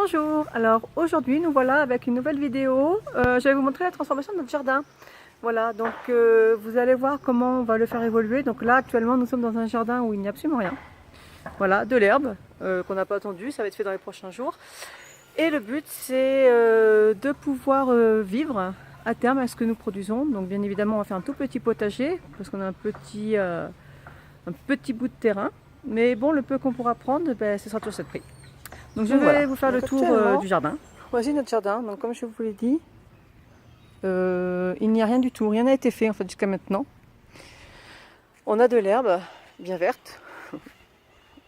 Bonjour, alors aujourd'hui nous voilà avec une nouvelle vidéo. Je vais vous montrer la transformation de notre jardin. Voilà, donc vous allez voir comment on va le faire évoluer. Donc là actuellement nous sommes dans un jardin où il n'y a absolument rien. Voilà, de l'herbe qu'on n'a pas attendu, ça va être fait dans les prochains jours. Et le but c'est de pouvoir vivre à terme avec ce que nous produisons. Donc bien évidemment on va faire un tout petit potager parce qu'on a un petit bout de terrain. Mais bon, le peu qu'on pourra prendre, ben, ce sera toujours cette prix. Donc je vais vous faire le tour du jardin. Voici notre jardin. Donc comme je vous l'ai dit, il n'y a rien du tout, rien n'a été fait en fait jusqu'à maintenant. On a de l'herbe bien verte.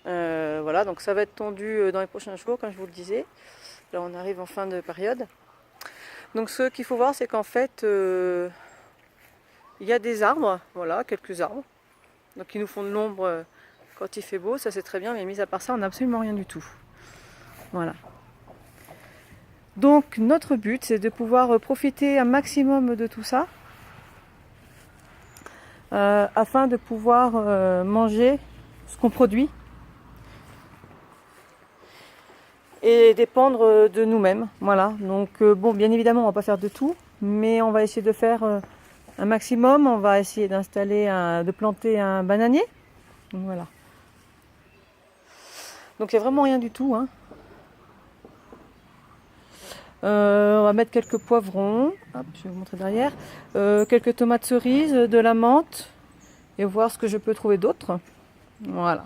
Voilà, donc ça va être tondu dans les prochains jours, comme je vous le disais. Là on arrive en fin de période. Donc ce qu'il faut voir, c'est qu'en fait il y a des arbres, voilà, quelques arbres, donc qui nous font de l'ombre quand il fait beau, ça c'est très bien, mais mis à part ça, on n'a absolument rien du tout. Voilà. Donc notre but c'est de pouvoir profiter un maximum de tout ça afin de pouvoir manger ce qu'on produit et dépendre de nous-mêmes. Voilà. Donc bon, bien évidemment on va pas faire de tout, mais on va essayer de faire un maximum. On va essayer d'installer, de planter un bananier. Donc, voilà. Donc il n'y a vraiment rien du tout, hein. On va mettre quelques poivrons, hop, je vais vous montrer derrière, quelques tomates cerises, de la menthe et voir ce que je peux trouver d'autre. Voilà.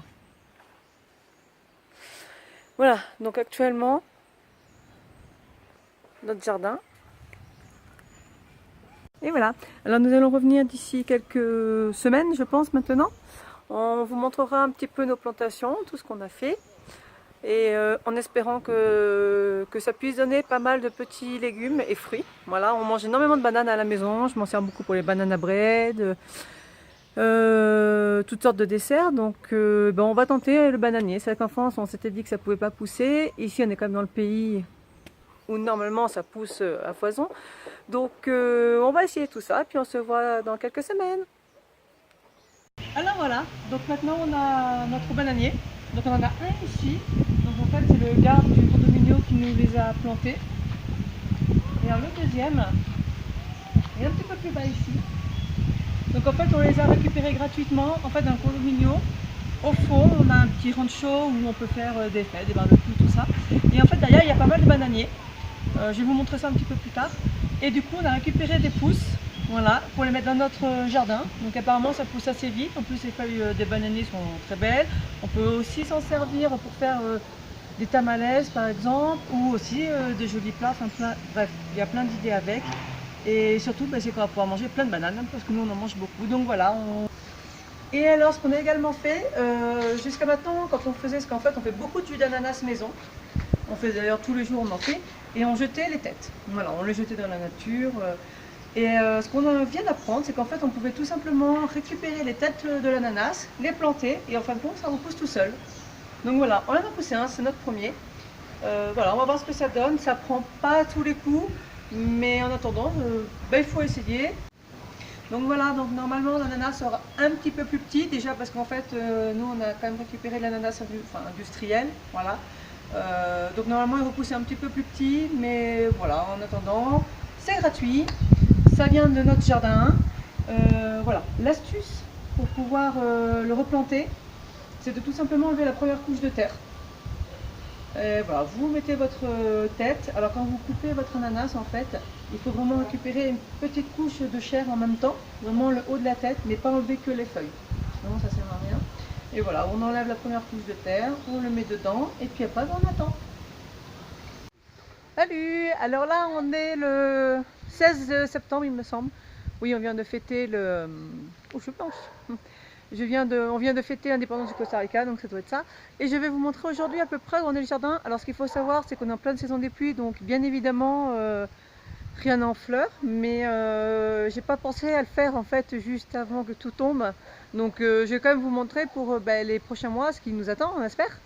Voilà, donc actuellement, notre jardin. Et voilà, alors nous allons revenir d'ici quelques semaines, je pense maintenant. On vous montrera un petit peu nos plantations, tout ce qu'on a fait. Et en espérant que ça puisse donner pas mal de petits légumes et fruits. Voilà, on mange énormément de bananes à la maison, je m'en sers beaucoup pour les bananes à bread, toutes sortes de desserts. Donc on va tenter le bananier. C'est vrai qu'en France on s'était dit que ça pouvait pas pousser. Ici on est quand même dans le pays où normalement ça pousse à foison. Donc on va essayer tout ça, puis on se voit dans quelques semaines. Alors voilà, donc maintenant on a notre bananier. Donc on en a un ici. Donc en fait c'est le garde du condominio qui nous les a plantés. Et alors le deuxième est un petit peu plus bas ici. Donc en fait on les a récupérés gratuitement en fait dans le condominio. Au fond on a un petit rancho où on peut faire des fêtes, des barbecues, tout ça. Et en fait derrière il y a pas mal de bananiers. Je vais vous montrer ça un petit peu plus tard. Et du coup on a récupéré des pousses. Voilà, pour les mettre dans notre jardin. Donc apparemment ça pousse assez vite. En plus les feuilles des bananiers sont très belles. On peut aussi s'en servir pour faire des tamales par exemple, ou aussi des jolis plats. Enfin, bref, il y a plein d'idées avec. Et surtout c'est qu'on va pouvoir manger plein de bananes, parce que nous on en mange beaucoup. Donc voilà. Et alors ce qu'on a également fait, jusqu'à maintenant quand on faisait, parce qu'en fait on fait beaucoup de jus d'ananas maison. On fait d'ailleurs tous les jours, on en fait. Et on jetait les têtes. Voilà, on les jetait dans la nature. Et ce qu'on vient d'apprendre, c'est qu'en fait on pouvait tout simplement récupérer les têtes de l'ananas, les planter et en fin de compte ça repousse tout seul. Donc voilà, on en a poussé un, c'est notre premier. Voilà, on va voir ce que ça donne, ça prend pas tous les coups, mais en attendant, il faut essayer. Donc voilà, donc normalement l'ananas sera un petit peu plus petit, déjà parce qu'en fait nous on a quand même récupéré l'ananas industriel, voilà. Donc normalement il repousse un petit peu plus petit, mais voilà, en attendant, c'est gratuit. Ça vient de notre jardin. Voilà, l'astuce pour pouvoir le replanter, c'est de tout simplement enlever la première couche de terre. Voilà, vous mettez votre tête. Alors quand vous coupez votre ananas, en fait, il faut vraiment récupérer une petite couche de chair en même temps, vraiment le haut de la tête, mais pas enlever que les feuilles. Sinon ça sert à rien. Et voilà, on enlève la première couche de terre, on le met dedans, et puis après on attend. Salut! Alors là on est le 16 septembre il me semble. Oui, on vient de fêter le... Oh, je suis blanche. On vient de fêter l'indépendance du Costa Rica, donc ça doit être ça. Et je vais vous montrer aujourd'hui à peu près où on est le jardin. Alors ce qu'il faut savoir, c'est qu'on est en pleine saison des pluies, donc bien évidemment rien en fleurs. Mais j'ai pas pensé à le faire en fait juste avant que tout tombe. Donc je vais quand même vous montrer pour les prochains mois ce qui nous attend, on espère.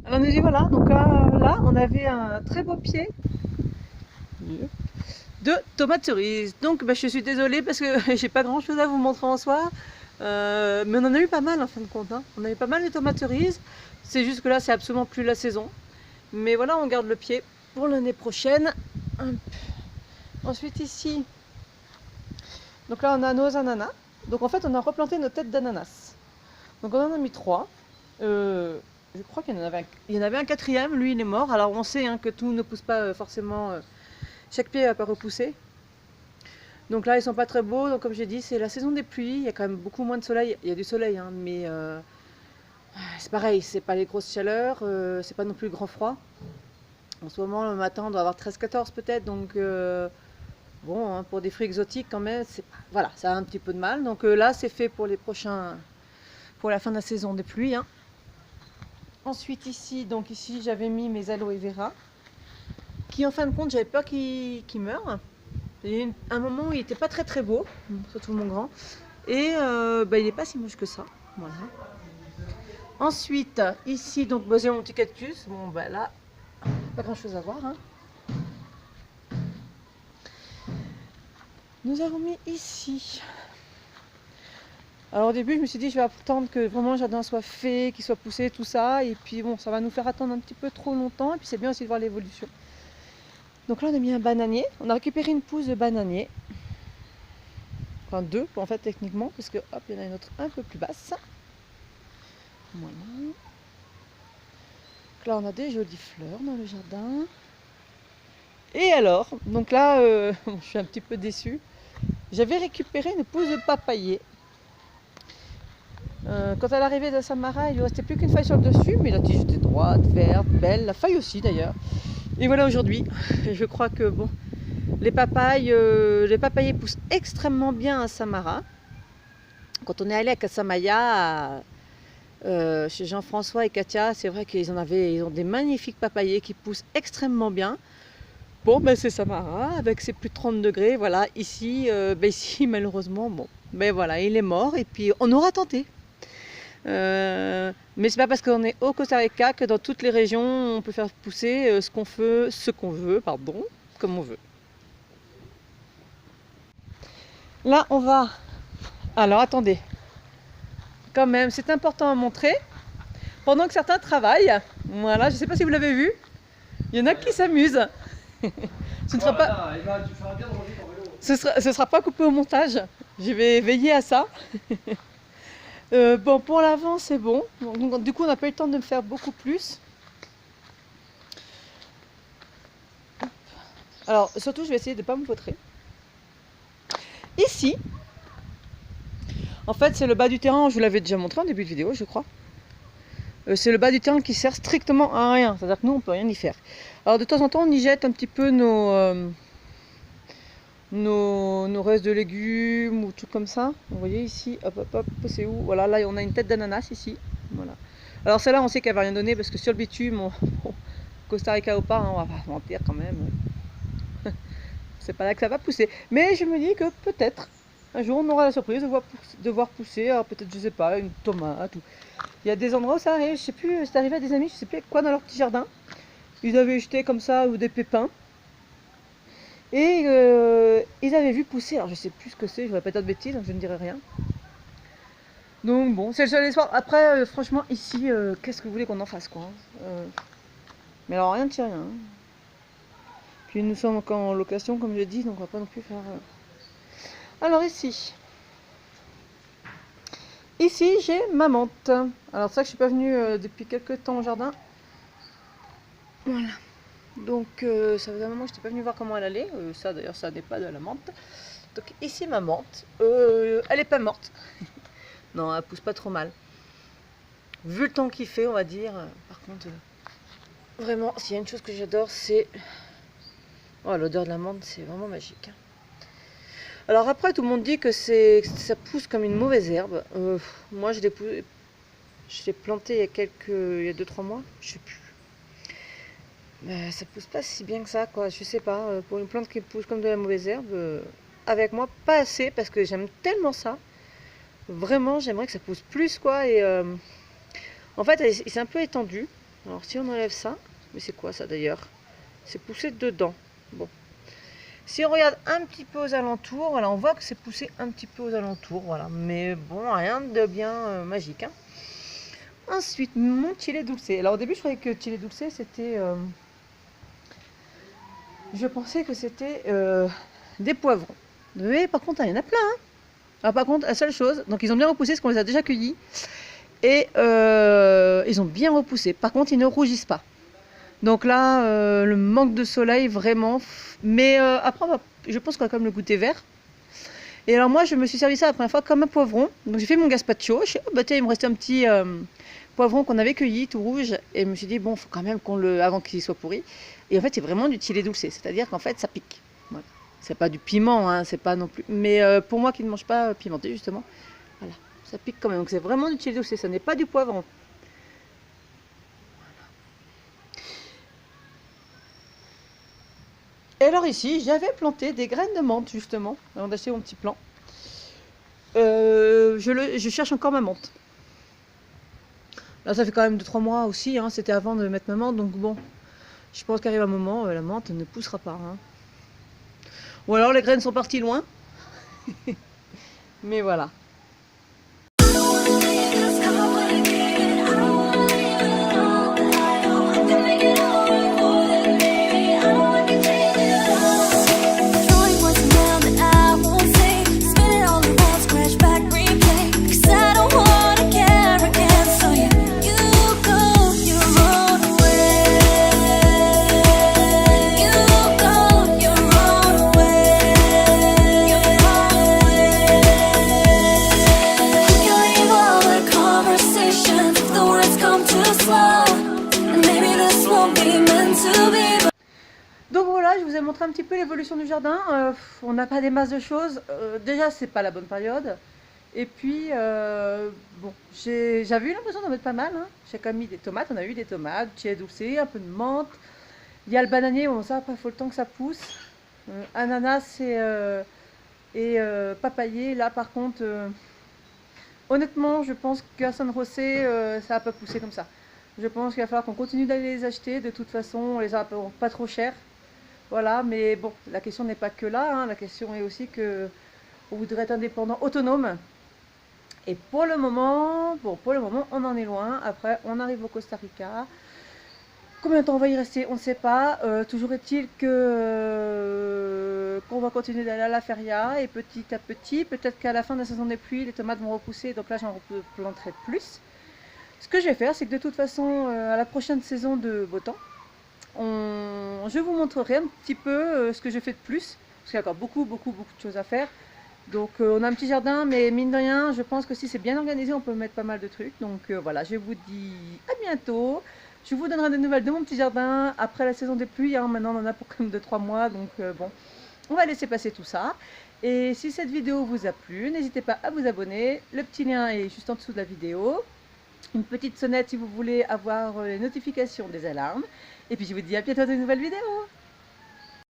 Alors nous y voilà, donc là on avait un très beau pied de tomates cerises. Donc je suis désolée parce que j'ai pas grand chose à vous montrer en soi, mais on en a eu pas mal en fin de compte, hein. On a eu pas mal de tomates cerises, c'est juste que là c'est absolument plus la saison, mais voilà, on garde le pied. pour l'année prochaine. Hop. Ensuite ici, donc là on a nos ananas. Donc en fait on a replanté nos têtes d'ananas. Donc on en a mis 3. Je crois qu'il y en avait un quatrième, lui il est mort. Alors on sait hein, que tout ne pousse pas forcément, chaque pied va pas repousser. Donc là ils sont pas très beaux, donc comme j'ai dit c'est la saison des pluies, il y a quand même beaucoup moins de soleil. Il y a du soleil hein, mais c'est pareil, c'est pas les grosses chaleurs, c'est pas non plus le grand froid. En ce moment le matin on doit avoir 13-14 peut-être, donc bon hein, pour des fruits exotiques quand même, voilà, ça a un petit peu de mal. Donc là c'est fait pour les prochains, pour la fin de la saison des pluies. Hein. Ensuite ici, donc ici j'avais mis mes aloe vera, qui en fin de compte j'avais peur qu'ils meurent. Il y a eu un moment où il n'était pas très beau, surtout mon grand, et il n'est pas si moche que ça. Voilà. Ensuite ici donc j'ai mon petit cactus, bon là pas grand chose à voir. Hein. Nous avons mis ici. Alors au début je me suis dit je vais attendre que vraiment le jardin soit fait, qu'il soit poussé, tout ça, et puis bon ça va nous faire attendre un petit peu trop longtemps, et puis c'est bien aussi de voir l'évolution. Donc là on a mis un bananier, on a récupéré une pousse de bananier, enfin 2 en fait techniquement, parce que hop il y en a une autre un peu plus basse. Voilà. Donc là on a des jolies fleurs dans le jardin. Et alors, donc là je suis un petit peu déçue, j'avais récupéré une pousse de papayer. Quand à l'arrivée de Samara, il lui restait plus qu'une feuille sur le dessus, mais la tige était droite, verte, belle, la feuille aussi d'ailleurs. Et voilà aujourd'hui, je crois que bon, les papayers poussent extrêmement bien à Samara. Quand on est allé à Casamaya, chez Jean-François et Katia, c'est vrai qu'ils ont des magnifiques papayers qui poussent extrêmement bien. Bon, ben c'est Samara avec ses plus de 30 degrés. Voilà, ici, ici malheureusement, bon, ben voilà, il est mort et puis on aura tenté. Mais c'est pas parce qu'on est au Costa Rica que dans toutes les régions on peut faire pousser ce qu'on veut, comme on veut. Là on va, alors attendez, quand même c'est important à montrer, pendant que certains travaillent, voilà, je sais pas si vous l'avez vu, il y en a qui s'amusent. Ce ne sera pas, ce sera pas coupé au montage, je vais veiller à ça. Bon, pour l'avant c'est bon, donc, du coup on n'a pas eu le temps de me faire beaucoup plus. Alors surtout je vais essayer de ne pas me vautrer. Ici, en fait c'est le bas du terrain, je vous l'avais déjà montré en début de vidéo je crois. C'est le bas du terrain qui sert strictement à rien, c'est à dire que nous on peut rien y faire. Alors de temps en temps on y jette un petit peu nos restes de légumes ou tout comme ça. Vous voyez ici, hop hop hop, c'est où? Voilà, là on a une tête d'ananas ici. Voilà. Alors celle-là on sait qu'elle va rien donner parce que sur le bitume, Costa Rica ou pas, hein, on va pas mentir quand même. C'est pas là que ça va pousser. Mais je me dis que peut-être un jour on aura la surprise de voir pousser, alors peut-être je sais pas, une tomate. Il y a des endroits où ça arrive, je sais plus, c'est arrivé à des amis, je sais plus quoi dans leur petit jardin. Ils avaient jeté comme ça ou des pépins. Et ils avaient vu pousser, alors je sais plus ce que c'est, je ne vais pas dire de bêtises, donc je ne dirai rien. Donc bon, c'est le seul espoir. Après, franchement, ici, qu'est-ce que vous voulez qu'on en fasse quoi hein mais alors rien de rien. Hein. Puis nous sommes encore en location, comme je dis, donc on va pas non plus faire... Alors ici, j'ai ma menthe. Alors c'est ça que je suis pas venue depuis quelques temps au jardin. Voilà. Donc ça faisait un moment que je n'étais pas venue voir comment elle allait. Ça d'ailleurs ça n'est pas de la menthe. Donc ici ma menthe. Elle est pas morte. Non, elle pousse pas trop mal. Vu le temps qu'il fait, on va dire. Par contre, vraiment, s'il y a une chose que j'adore, c'est... Oh, l'odeur de la menthe, c'est vraiment magique. Alors après, tout le monde dit que ça pousse comme une mauvaise herbe. Moi, je l'ai planté il y a 2-3 mois, je sais plus. Ça pousse pas si bien que ça, quoi. Je sais pas. Pour une plante qui pousse comme de la mauvaise herbe, avec moi, pas assez, parce que j'aime tellement ça. Vraiment, j'aimerais que ça pousse plus, quoi. Et en fait, c'est un peu étendu. Alors, si on enlève ça, mais c'est quoi ça d'ailleurs? C'est poussé dedans. Bon. Si on regarde un petit peu aux alentours, voilà, on voit que c'est poussé un petit peu aux alentours, voilà. Mais bon, rien de bien magique. Hein. Ensuite, mon chile dulce. Alors au début, je croyais que chile dulce, c'était je pensais que c'était des poivrons. Mais par contre, il y en a plein. Hein. Alors par contre, la seule chose, donc ils ont bien repoussé parce qu'on les a déjà cueillis. Et ils ont bien repoussé. Par contre, ils ne rougissent pas. Donc là, le manque de soleil, vraiment. Mais après, je pense qu'on va quand même le goûter vert. Et alors moi, je me suis servi ça la première fois comme un poivron. Donc j'ai fait mon gazpacho. Je sais, oh, bah tiens, il me restait un petit poivron qu'on avait cueilli, tout rouge. Et je me suis dit, bon, il faut quand même qu'on le... avant qu'il soit pourri. Et en fait, c'est vraiment du chili dulce. C'est-à-dire qu'en fait, ça pique. Voilà. C'est pas du piment, hein, c'est pas non plus... Mais pour moi qui ne mange pas pimenté, justement, voilà, ça pique quand même. Donc c'est vraiment du chili dulce, ça n'est pas du poivron. Et alors ici, j'avais planté des graines de menthe, justement, avant d'acheter mon petit plant. Je cherche encore ma menthe. Là, ça fait quand même 2-3 mois aussi, hein, c'était avant de mettre ma menthe, donc bon, je pense qu'arrive un moment, la menthe ne poussera pas. Hein. Ou alors les graines sont parties loin. Mais voilà. Donc voilà, je vous ai montré un petit peu l'évolution du jardin. On n'a pas des masses de choses. Déjà, c'est pas la bonne période. Et puis, bon, j'avais eu l'impression d'en mettre pas mal. Hein. J'ai quand même mis des tomates. On a eu des tomates, chili dulce, un peu de menthe. Il y a le bananier. Bon, ça, après, il faut le temps que ça pousse. Ananas et papayer. Là, par contre, honnêtement, je pense qu'à San José, ça va pas pousser comme ça. Je pense qu'il va falloir qu'on continue d'aller les acheter. De toute façon, on les a pas trop chers. Voilà, mais bon, la question n'est pas que là, hein. La question est aussi que on voudrait être indépendant, autonome. Et pour le moment, bon, on en est loin. Après, on arrive au Costa Rica. Combien de temps on va y rester, on ne sait pas. Toujours est-il que qu'on va continuer d'aller à la feria et petit à petit, peut-être qu'à la fin de la saison des pluies, les tomates vont repousser. Donc là, j'en replanterai plus. Ce que je vais faire, c'est que de toute façon, à la prochaine saison de beau temps, je vous montrerai un petit peu ce que je fais de plus, parce qu'il y a encore beaucoup de choses à faire. Donc on a un petit jardin, mais mine de rien, je pense que si c'est bien organisé, on peut mettre pas mal de trucs. Donc voilà, je vous dis à bientôt. Je vous donnerai des nouvelles de mon petit jardin après la saison des pluies. Hein. Maintenant, on en a pour quand même 2-3 mois, donc bon, on va laisser passer tout ça. Et si cette vidéo vous a plu, n'hésitez pas à vous abonner. Le petit lien est juste en dessous de la vidéo. Une petite sonnette si vous voulez avoir les notifications des alarmes. Et puis je vous dis à bientôt dans une nouvelle vidéo.